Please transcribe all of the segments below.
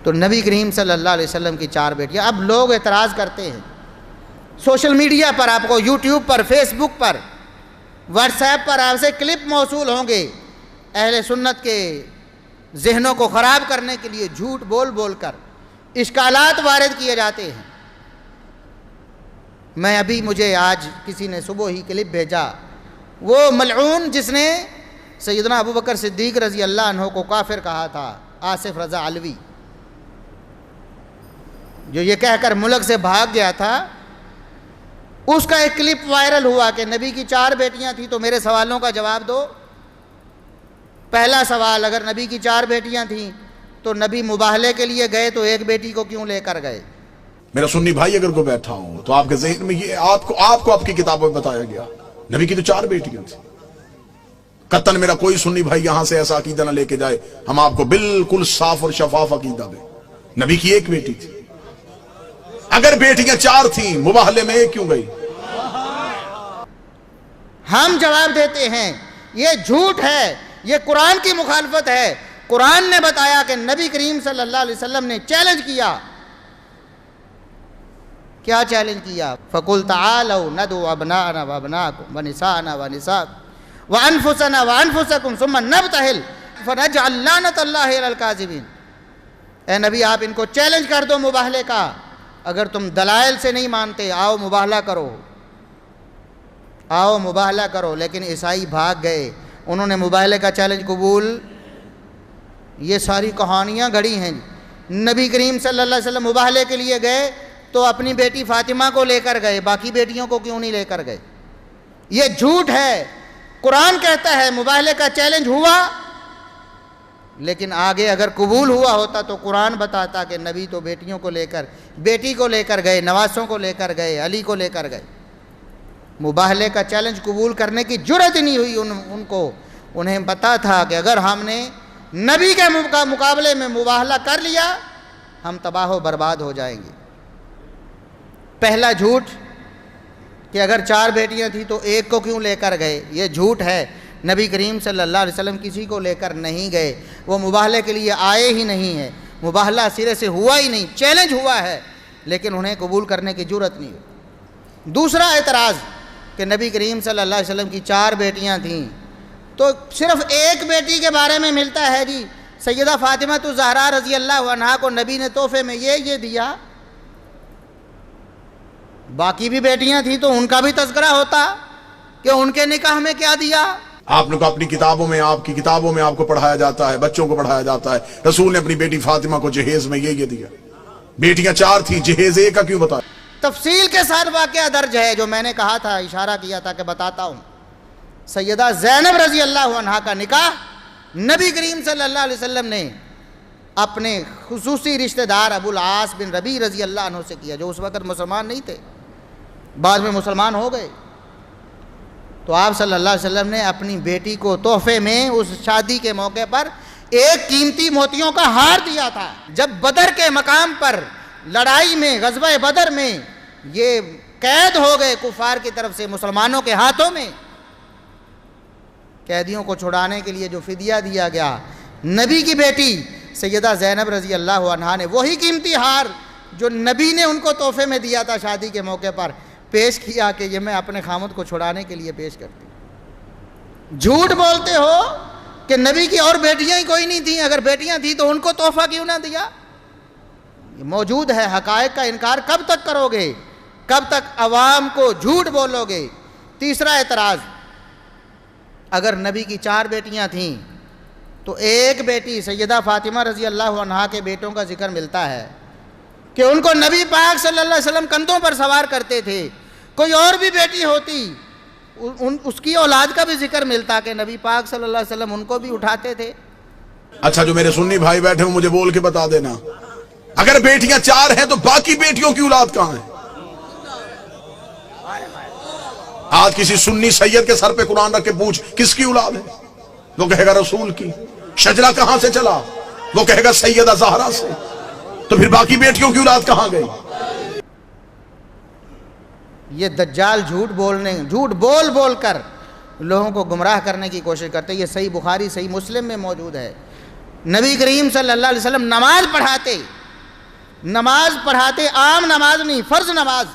تو نبی کریم صلی اللہ علیہ وسلم کی 4 بیٹیاں. اب لوگ اعتراض کرتے ہیں سوشل میڈیا پر، آپ کو یوٹیوب پر، فیس بک پر، واٹس ایپ پر آپ سے کلپ موصول ہوں گے اہل سنت کے ذہنوں کو خراب کرنے کے لیے جھوٹ بول بول کر اشکالات وارد کیے جاتے ہیں. مجھے آج کسی نے صبح ہی کلپ بھیجا، وہ ملعون جس نے سیدنا ابو بکر صدیق رضی اللہ عنہ کو کافر کہا تھا، آصف رضا علوی، جو یہ کہہ کر ملک سے بھاگ گیا تھا، اس کا ایک کلپ وائرل ہوا کہ نبی کی 4 بیٹیاں تھیں. تو میرے سوالوں کا جواب دو. پہلا سوال، اگر نبی کی 4 بیٹیاں تھیں تو نبی مباہلے کے لیے گئے تو ایک بیٹی کو کیوں لے کر گئے؟ میرا سنی بھائی اگر کوئی بیٹھا ہوں تو آپ کے ذہن میں یہ آپ کو آپ کی کتابوں میں بتایا گیا نبی کی تو 4 بیٹیاں تھیں. قطعاً میرا کوئی سنی بھائی یہاں سے ایسا عقیدہ نہ لے کے جائے، ہم آپ کو بالکل صاف اور شفاف عقیدہ دیں. نبی کی 1 بیٹی تھی. اگر بیٹیاں 4 تھیں مباہلے میں 1 کیوں گئی؟ ہم جواب دیتے ہیں یہ جھوٹ ہے، یہ قرآن کی مخالفت ہے. قرآن نے بتایا کہ نبی کریم صلی اللہ علیہ وسلم نے چیلنج کیا. کیا چیلنج کیا؟ فَقُلْ تَعَالَوْا نَدْعُ أَبْنَاءَنَا وَأَبْنَاءَكُمْ وَنِسَاءَنَا وَنِسَاءَكُمْ وَأَنفُسَنَا وَأَنفُسَكُمْ ثُمَّ نَبْتَهِلْ فَنَجْعَلْ لَعْنَتَ اللَّهِ عَلَى الْكَاذِبِينَ. اے نبی آپ ان کو چیلنج کر دو مباہلے کا. اگر تم دلائل سے نہیں مانتے آؤ مباہلہ کرو، آؤ مباہلہ کرو. لیکن عیسائی بھاگ گئے، انہوں نے مباہلے کا چیلنج قبول. یہ ساری کہانیاں گھڑی ہیں. نبی کریم صلی اللہ علیہ وسلم مباہلے کے لیے گئے تو اپنی بیٹی فاطمہ کو لے کر گئے، باقی بیٹیوں کو کیوں نہیں لے کر گئے؟ یہ جھوٹ ہے. قرآن کہتا ہے مباہلے کا چیلنج ہوا، لیکن آگے اگر قبول ہوا ہوتا تو قرآن بتاتا کہ نبی تو بیٹیوں کو لے کر، بیٹی کو لے کر گئے، نواسوں کو لے کر گئے، علی کو لے کر گئے. مباہلے کا چیلنج قبول کرنے کی جرأت نہیں ہوئی ان کو. انہیں پتا تھا کہ اگر ہم نے نبی کے مقابلے میں مباہلہ کر لیا ہم تباہ و برباد ہو جائیں گے. پہلا جھوٹ کہ اگر 4 بیٹیاں تھیں تو 1 کو کیوں لے کر گئے، یہ جھوٹ ہے. نبی کریم صلی اللہ علیہ وسلم کسی کو لے کر نہیں گئے، وہ مباہلے کے لیے آئے ہی نہیں ہیں. مباہلہ سرے سے ہوا ہی نہیں، چیلنج ہوا ہے لیکن انہیں قبول کرنے کی جرأت نہیں ہوئی. دوسرا اعتراض کہ نبی کریم صلی اللہ علیہ وسلم کی 4 بیٹیاں تھیں تو صرف 1 بیٹی کے بارے میں ملتا ہے جی سیدہ فاطمہ الزہرا رضی اللہ عنہا کو نبی نے تحفے میں یہ دیا. باقی بھی بیٹیاں تھیں تو ان کا بھی تذکرہ ہوتا کہ ان کے نکاح میں کیا دیا. آپ نے اپنی کتابوں میں، آپ کی کتابوں میں آپ کو پڑھایا جاتا ہے، بچوں کو پڑھایا جاتا ہے رسول نے اپنی بیٹی فاطمہ کو جہیز میں یہ دیا. بیٹیاں 4 تھیں، جہیز 1 کا کیوں بتایا؟ تفصیل کے ساتھ واقعہ درج ہے جو میں نے کہا تھا، اشارہ کیا تھا کہ بتاتا ہوں. سیدہ زینب رضی اللہ عنہا کا نکاح نبی کریم صلی اللہ علیہ وسلم نے اپنے خصوصی رشتہ دار ابو العاص بن ربیع رضی اللہ عنہ سے کیا، جو اس وقت مسلمان نہیں تھے، بعد میں مسلمان ہو گئے. تو آپ صلی اللہ علیہ وسلم نے اپنی بیٹی کو تحفے میں اس شادی کے موقع پر 1 قیمتی موتیوں کا ہار دیا تھا. جب بدر کے مقام پر لڑائی میں، غزوہ بدر میں یہ قید ہو گئے کفار کی طرف سے مسلمانوں کے ہاتھوں میں، قیدیوں کو چھڑانے کے لیے جو فدیہ دیا گیا، نبی کی بیٹی سیدہ زینب رضی اللہ عنہا نے وہی قیمتی ہار جو نبی نے ان کو تحفے میں دیا تھا شادی کے موقع پر پیش کیا کہ یہ میں اپنے خامد کو چھڑانے کے لیے پیش کرتی ہوں. جھوٹ بولتے ہو کہ نبی کی اور بیٹیاں ہی کوئی نہیں تھیں، اگر بیٹیاں تھیں تو ان کو تحفہ کیوں نہ دیا؟ یہ موجود ہے. حقائق کا انکار کب تک کرو گے؟ کب تک عوام کو جھوٹ بولو گے؟ تیسرا اعتراض، اگر نبی کی 4 بیٹیاں تھیں تو 1 بیٹی سیدہ فاطمہ رضی اللہ عنہا کے بیٹوں کا ذکر ملتا ہے کہ ان کو نبی پاک صلی اللہ علیہ وسلم کندھوں پر سوار کرتے تھے. کوئی اور بھی بیٹی ہوتی اس کی اولاد کا بھی ذکر ملتا کہ نبی پاک صلی اللہ علیہ وسلم ان کو بھی اٹھاتے تھے. اچھا، جو میرے سنی بھائی بیٹھے ہوں مجھے بول کے بتا دینا، اگر بیٹیاں 4 ہیں تو باقی بیٹیوں کی اولاد کہاں ہے؟ آج کسی سنی سید کے سر پہ قرآن رکھ کے پوچھ کس کی اولاد ہے، وہ کہے گا رسول کی. شجرہ کہاں سے چلا، وہ کہے گا سیدہ زہرا سے. تو پھر باقی بیٹیوں کی اولاد کہاں گئی؟ یہ دجال جھوٹ بول بول کر لوگوں کو گمراہ کرنے کی کوشش کرتے. یہ صحیح بخاری صحیح مسلم میں موجود ہے. نبی کریم صلی اللہ علیہ وسلم نماز پڑھاتے عام نماز نہیں، فرض نماز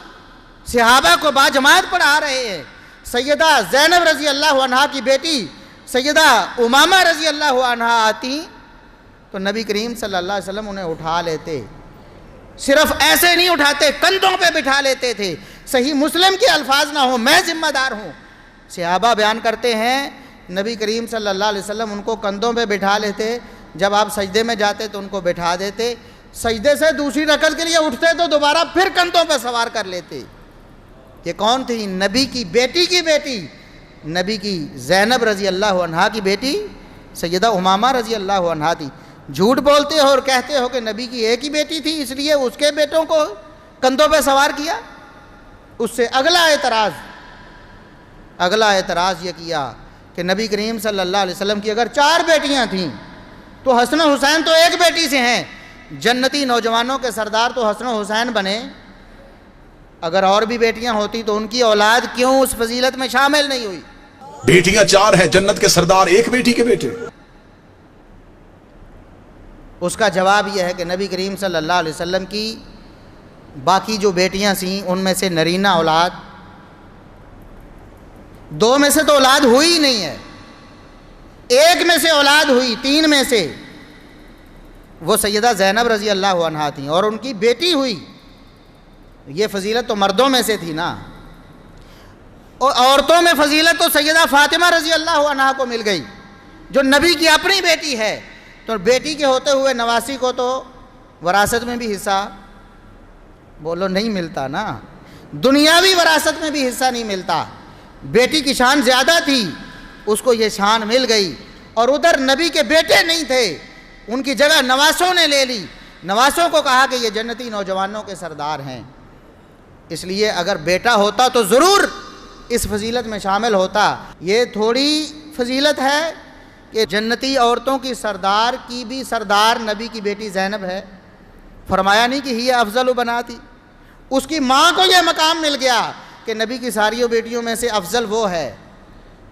صحابہ کو باجماعت پڑھا رہے ہیں۔ سیدہ زینب رضی اللہ عنہا کی بیٹی سیدہ امامہ رضی اللہ عنہا آتی تو نبی کریم صلی اللہ علیہ وسلم انہیں اٹھا لیتے، صرف ایسے نہیں اٹھاتے، کندھوں پہ بٹھا لیتے تھے۔ صحیح مسلم کے الفاظ نہ ہوں، میں ذمہ دار ہوں، صحابہ بیان کرتے ہیں نبی کریم صلی اللہ علیہ وسلم ان کو کندھوں پہ بٹھا لیتے، جب آپ سجدے میں جاتے تو ان کو بٹھا دیتے، سجدے سے دوسری رکعت کے لیے اٹھتے تو دوبارہ پھر کندھوں پہ سوار کر لیتے۔ یہ کون تھی؟ نبی کی بیٹی نبی کی زینب رضی اللہ عنہا کی بیٹی سیدہ امامہ رضی اللہ عنہا تھی۔ جھوٹ بولتے ہو اور کہتے ہو کہ نبی کی ایک ہی بیٹی تھی اس لیے اس کے بیٹوں کو کندھوں پہ سوار کیا۔ اس سے اگلا اعتراض یہ کیا کہ نبی کریم صلی اللہ علیہ وسلم کی اگر 4 بیٹیاں تھیں تو حسن و حسین تو ایک بیٹی سے ہیں، جنتی نوجوانوں کے سردار تو حسن و حسین بنے، اگر اور بھی بیٹیاں ہوتی تو ان کی اولاد کیوں اس فضیلت میں شامل نہیں ہوئی؟ بیٹیاں 4 ہیں، جنت کے سردار ایک بیٹی کے بیٹے۔ اس کا جواب یہ ہے کہ نبی کریم صلی اللہ علیہ وسلم کی باقی جو بیٹیاں تھیں ان میں سے نرینہ اولاد 2 میں سے تو اولاد ہوئی ہی نہیں ہے، 1 میں سے اولاد ہوئی، 3 میں سے وہ سیدہ زینب رضی اللہ عنہا تھیں اور ان کی بیٹی ہوئی۔ یہ فضیلت تو مردوں میں سے تھی نا، اور عورتوں میں فضیلت تو سیدہ فاطمہ رضی اللہ عنہا کو مل گئی جو نبی کی اپنی بیٹی ہے، تو بیٹی کے ہوتے ہوئے نواسی کو تو وراثت میں بھی حصہ بولو نہیں ملتا نا، دنیاوی وراثت میں بھی حصہ نہیں ملتا۔ بیٹی کی شان زیادہ تھی، اس کو یہ شان مل گئی، اور ادھر نبی کے بیٹے نہیں تھے، ان کی جگہ نواسوں نے لے لی، نواسوں کو کہا کہ یہ جنتی نوجوانوں کے سردار ہیں۔ اس لیے اگر بیٹا ہوتا تو ضرور اس فضیلت میں شامل ہوتا۔ یہ تھوڑی فضیلت ہے کہ جنتی عورتوں کی سردار کی بھی سردار نبی کی بیٹی زینب ہے، فرمایا نہیں کہ ہی افضل بناتی، اس کی ماں کو یہ مقام مل گیا کہ نبی کی ساریوں بیٹیوں میں سے افضل وہ ہے،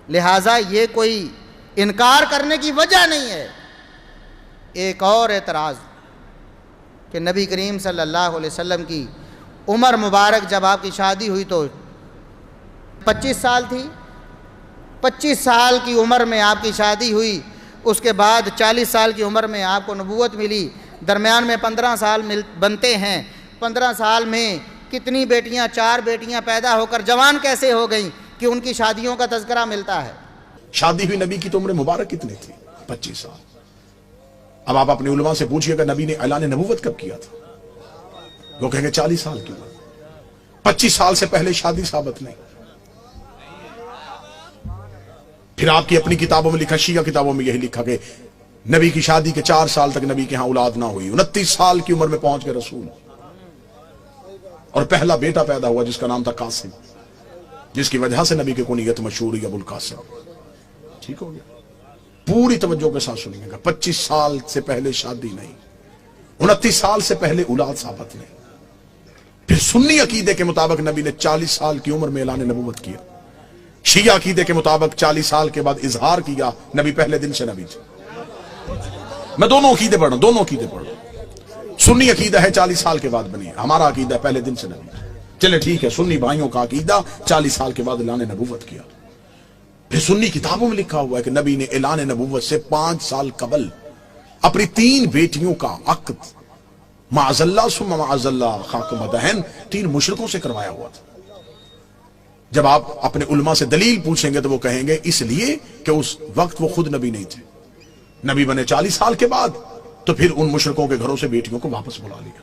لہٰذا یہ کوئی انکار کرنے کی وجہ نہیں ہے۔ ایک اور اعتراض کہ نبی کریم صلی اللہ علیہ وسلم کی عمر مبارک جب آپ کی شادی ہوئی تو 25 سال تھی، 25 سال کی عمر میں آپ کی شادی ہوئی، اس کے بعد 40 سال کی عمر میں آپ کو نبوت ملی، درمیان میں 15 سال بنتے ہیں، 15 سال میں کتنی بیٹیاں، 4 بیٹیاں پیدا ہو کر جوان کیسے ہو گئیں کہ ان کی شادیوں کا تذکرہ ملتا ہے۔ شادی ہوئی نبی کی تو عمر مبارک کتنی تھی؟ 25 سال۔ اب آپ اپنے علماء سے پوچھئے کہ نبی نے اعلان نبوت کب کیا تھا؟ وہ کہیں گے 40 سال کی عمر، 25 سال سے پہلے شادی ثابت نہیں۔ پھر آپ کی اپنی کتابوں میں لکھا، شیعہ کتابوں میں یہی لکھا کہ نبی کی شادی کے 4 سال تک نبی کے ہاں اولاد نہ ہوئی، 29 سال کی عمر میں پہنچ گئے رسول، اور پہلا بیٹا پیدا ہوا جس کا نام تھا قاسم، جس کی وجہ سے نبی کے کنیت مشہور ہوئی ابو القاسم۔ ٹھیک ہو گیا؟ پوری توجہ کے ساتھ سنیے گا، 25 سال سے پہلے شادی نہیں، 29 سال سے پہلے اولاد ثابت نہیں۔ پھر سنی عقیدے کے مطابق نبی نے 40 سال کی عمر میں اعلان نبوت کیا، شیعہ عقیدے کے مطابق 40 سال کے بعد اظہار کیا، نبی پہلے دن سے نبی تھے۔ میں دونوں عقیدے پڑھ رہا ہوں، سنی عقیدہ ہے 40 سال کے بعد بنی، ہمارا عقیدہ ہے پہلے دن سے نبی۔ چلے ٹھیک ہے، سنی بھائیوں کا عقیدہ 40 سال کے بعد اعلان نبوت کیا۔ پھر سنی کتابوں میں لکھا ہوا ہے کہ نبی نے اعلان نبوت سے 5 سال قبل اپنی 3 بیٹیوں کا عقد معاذ اللہ ثم معاذ اللہ خاک مدہن 3 مشرکوں سے کروایا ہوا تھا۔ جب آپ اپنے علماء سے دلیل پوچھیں گے تو وہ کہیں گے اس لیے کہ اس وقت وہ خود نبی نہیں تھے، نبی بنے 40 سال کے بعد، تو پھر ان مشرکوں کے گھروں سے بیٹیوں کو واپس بلا لیا۔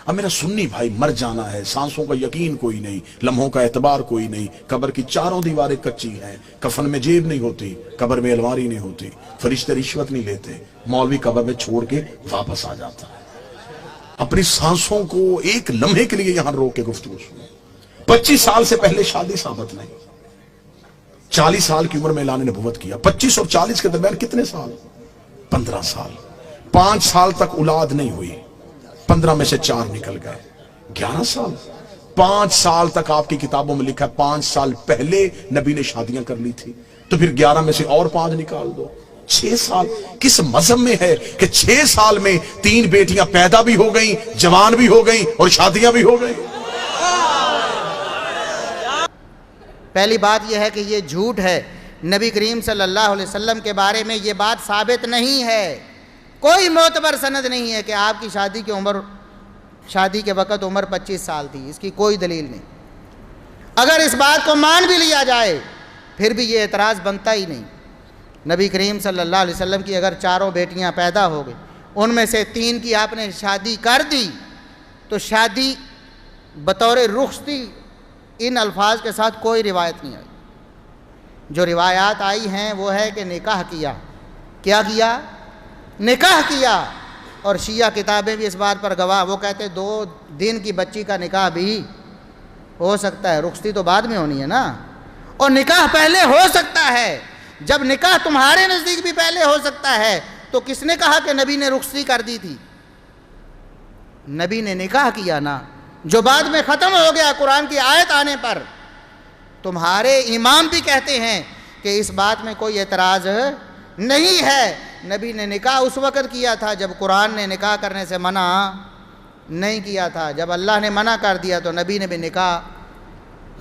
اب میرا سنی بھائی، مر جانا ہے، سانسوں کا یقین کوئی نہیں، لمحوں کا اعتبار کوئی نہیں، قبر کی 4 دیواریں کچی ہیں، کفن میں جیب نہیں ہوتی، قبر میں الماری نہیں ہوتی، فرشتے رشوت نہیں لیتے، مولوی قبر میں چھوڑ کے واپس آ جاتا ہے۔ اپنی سانسوں کو ایک لمحے کے لیے یہاں روک کے گفتگو سنو۔ 25 سال سے پہلے شادی ثابت نہیں، 40 سال کی عمر میں اعلان نبوت کیا۔ 25 اور 40 کے درمیان کتنے سال؟ 15 سال۔ 5 سال تک اولاد نہیں ہوئی، 15 میں سے 4 نکل گئے، 11 سال۔ 5 سال تک آپ کی کتابوں میں لکھا ہے 5 سال پہلے نبی نے شادیاں کر لی تھی، تو پھر 11 میں سے اور 5 نکال دو، 6 سال کس مذہب میں ہے کہ 6 سال میں 3 بیٹیاں پیدا بھی ہو گئیں, جوان بھی ہو گئیں اور شادیاں بھی ہو گئیں؟ پہلی بات یہ ہے کہ یہ جھوٹ ہے. نبی کریم صلی اللہ علیہ وسلم کے بارے میں یہ بات ثابت نہیں ہے. کوئی معتبر سند نہیں ہے کہ آپ کی شادی کے وقت عمر 25 سال تھی. اس کی کوئی دلیل نہیں. اگر اس بات کو مان بھی لیا جائے پھر بھی یہ اعتراض بنتا ہی نہیں. نبی کریم صلی اللہ علیہ وسلم کی اگر 4 بیٹیاں پیدا ہو گئی, ان میں سے 3 کی آپ نے شادی کر دی, تو شادی بطور رخصتی ان الفاظ کے ساتھ کوئی روایت نہیں آئی. جو روایات آئی ہیں وہ ہے کہ نکاح کیا. کیا کیا؟ نکاح کیا. اور شیعہ کتابیں بھی اس بات پر گواہ. وہ کہتے 2 دن کی بچی کا نکاح بھی ہو سکتا ہے, رخصتی تو بعد میں ہونی ہے نا, اور نکاح پہلے ہو سکتا ہے. جب نکاح تمہارے نزدیک بھی پہلے ہو سکتا ہے تو کس نے کہا کہ نبی نے رخصتی کر دی تھی؟ نبی نے نکاح کیا نا, جو بعد میں ختم ہو گیا قرآن کی آیت آنے پر. تمہارے امام بھی کہتے ہیں کہ اس بات میں کوئی اعتراض نہیں ہے. نبی نے نکاح اس وقت کیا تھا جب قرآن نے نکاح کرنے سے منع نہیں کیا تھا. جب اللہ نے منع کر دیا تو نبی نے بھی نکاح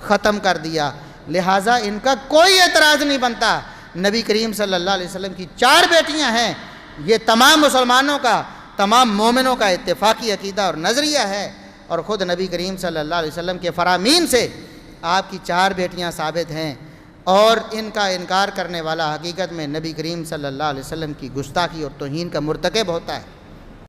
ختم کر دیا. لہٰذا ان کا کوئی اعتراض نہیں بنتا. نبی کریم صلی اللہ علیہ وسلم کی 4 بیٹیاں ہیں. یہ تمام مسلمانوں کا, تمام مومنوں کا اتفاقی عقیدہ اور نظریہ ہے. اور خود نبی کریم صلی اللہ علیہ وسلم کے فرامین سے آپ کی 4 بیٹیاں ثابت ہیں. اور ان کا انکار کرنے والا حقیقت میں نبی کریم صلی اللہ علیہ وسلم کی گستاخی اور توہین کا مرتکب ہوتا ہے.